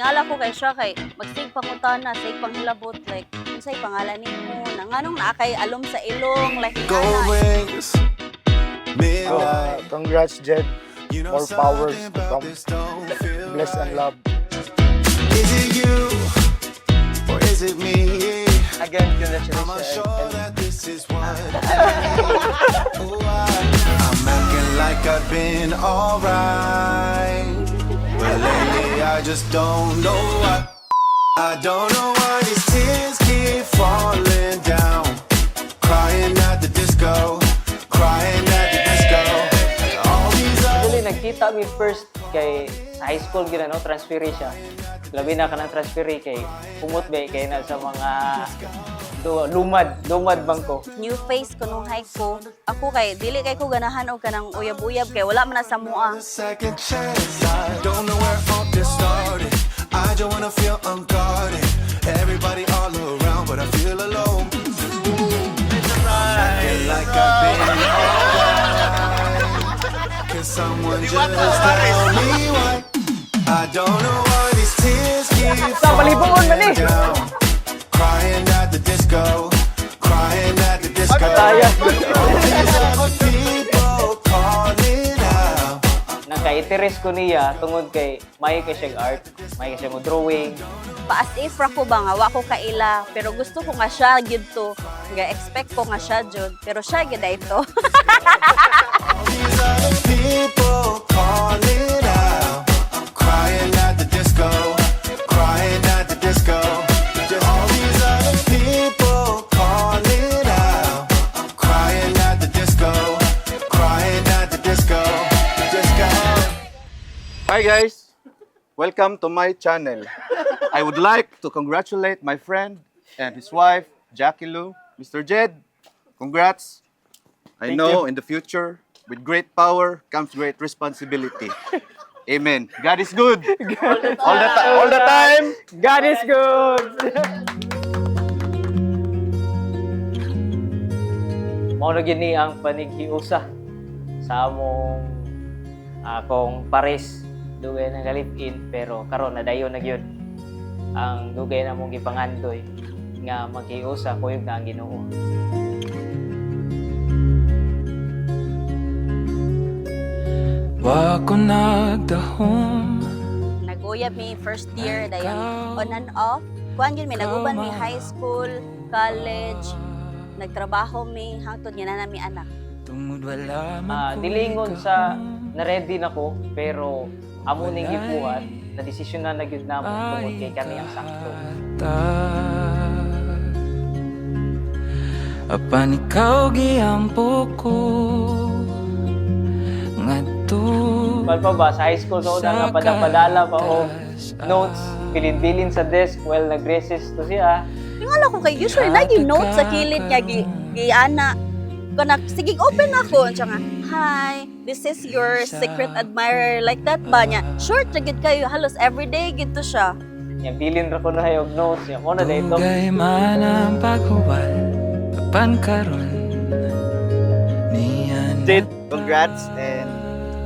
Tingala ko kay siya kay magsig pangutana, sig panghilabot like unsay pangalan nimo, nanganong naa kay alom sa ilong like wings, midnight. Congrats, Jed. You know More power something to about come. this don't feel Bless and right. love. Is it you or is it me? Again, I'm congratulations. unsure that this is what I need. Oh, I'm acting like I've been alright, but lately I just don't know what. I don't know why these tears keep falling down. Crying at the disco, crying at the disco. All these Actually, nagkita mi first kay sa high school gina no, transferi siya. Labi na ka ng transferi kay kumot ba kay na sa mga lumad bangko. new face ko nung high ko. Ako kay dili kay ko ganahan og kanang uyab-uyab kay wala man na sa mua. second chance. I don't know where all this started. I just wanna feel unguarded. Everybody all around, but I feel alone. Acting like I've been alright. Can someone just tell me why? I don't know why these tears keep palibungon man eh. falling down. Crying at the disco, crying at the disco. Kaya. All these other people calling out. Nagka-interest ko niya tungod kay may kay siyang art, may kay siyang drawing. Paas if ra ko ba nga wa ko kaila pero gusto ko nga siya gyud to. Nga expect ko nga siya jud pero siya gyud ay to. These other people calling out, crying at the disco, crying at the disco. Just all these other people calling out, crying at the disco, crying at the disco. Just go. Hi guys! Welcome to my channel. I would like to congratulate my friend and his wife, Jackie Lou, Mr. Jed. Congrats. I Thank know you. in the future, with great power comes great responsibility. Amen. God is good. All the time. God is good! Mao na gini ang panighiusa sa among akong pares dugay na galip-in pero karon nadayon na gyud ang dugay na mong gipangandoy nga maghiusa kuyog na ang Ginoo. Wa ko nagdahom. Nag-uyab mi first year dayon on and off. Kuan gyud mi naguban mi high school, college, nagtrabaho mi hangtod nga na nami anak. Tungod wala man Dilingon sa na-ready na ko pero amo ning gibuhat na desisyon na nagyud namo tungod kay kani ang sakto. Apan ikaw giampo ko ngadto. Bal pa ba sa high school noon na napadala pa o notes bilin-bilin sa desk while nag-recess to siya. Tingala ko kay usually naging note sa kilid niya gi ana. Kana sige open ako siya nga. Hi, this is your secret admirer like that ba niya. Short ra gid kayo halos everyday gid to siya. Nya bilin ra ko na hayog notes nya mo na dayto. Dugay man ang paghuwal apan karon niyan. Jade, congrats and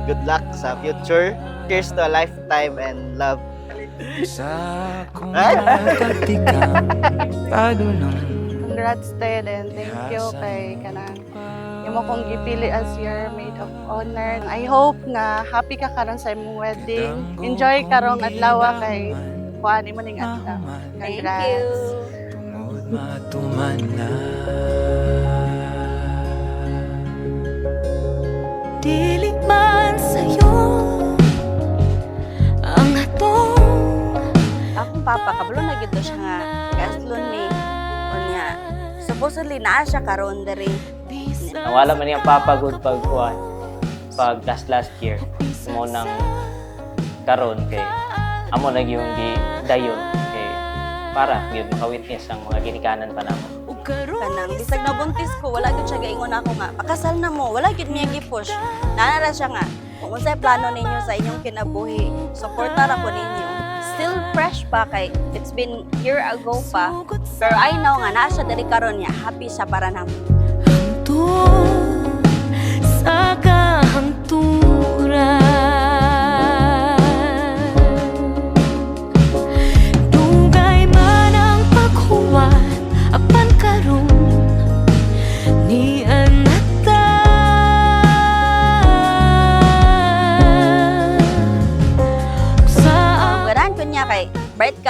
good luck sa future. Cheers to a lifetime and love. Sa akong katikang padulong. Congrats Ted and thank you kay kanang imo kong gipili as your maid of honor. I hope nga happy ka karon sa imong wedding. Enjoy karong adlaw kay kuan imo ning adlaw. Thank Congrats. you. Tungod matuman na. Dili man sa'yo ang atong Akong papa kabalo na gid to siya nga gaslon mi. Unya supposedly naa siya karon diri. Nawala man niyang papagod pag last year. Mo nang karon kay amo na yung di dayon kay para gyud maka-witness ang mga ginikanan pa namo. Kanang bisag nabuntis ko wala gid siya gaingon ako nga pakasal na mo wala gid niya gi-push. Naa ra siya nga kung unsay plano ninyo sa inyong kinabuhi suporta ra ko ninyo. Still fresh pa kay it's been year ago pa pero I know nga naa siya diri karon niya happy siya para namo. hangtod sa kahangturan.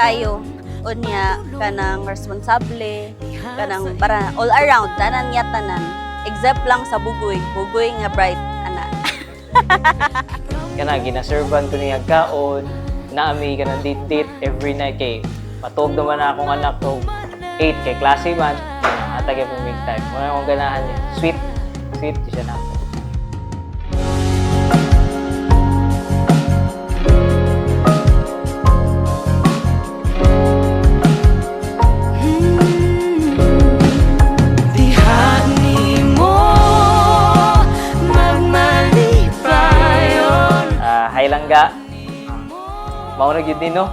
kayo. Unya, kanang responsable, kanang para all around, tanan niya tanan. Except lang sa bugoy. Bugoy nga bright, ana. Kana ginaservan ko niya kaon, naami ka ng date every night kay matog naman na akong anak to 8 kay klase man. Atagay po big time. Wala akong ganahan niya. Sweet siya na ako. Dihani mo magmalipayon. Hailangga, mao na gyud din no.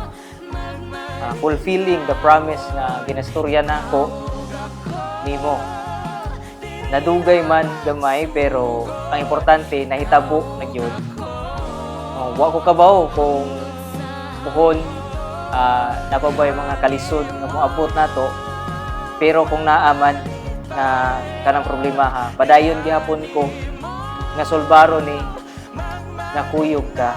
Fulfilling the promise na ginastorya na ako nimo. Nadugay man gamay pero ang importante nahitabo na gyud. Wa ko kabaw kung buhon napabay mga kalisod nga moabot nato. Pero kung naaman na kanang problema ha, padayon gihapon ko nga solbaro ni nakuyog ka.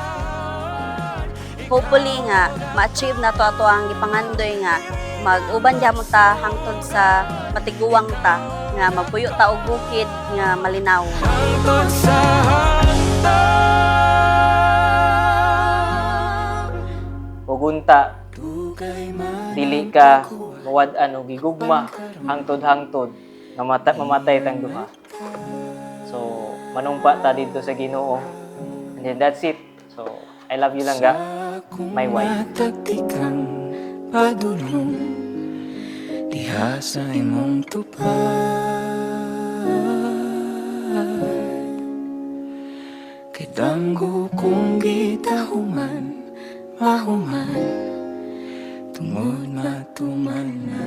Hopefully nga, ma-achieve na to ato ang ipangandoy nga mag-uban gyapon ta hangtod sa matiguwang ta nga magpuyo ta og bukid nga malinaw. Hangtod sa Ugunta, dili ka mawad-an og gigugma hangtod-hangtod nga mamatay tang duha. So, manumpa ta dito sa Ginoo. And then that's it. So, I love you lang ga, my wife. matagtikang padulong diha sa imong tupad. Kay danggo kong gitahuman, mahuman, tungod matuman na.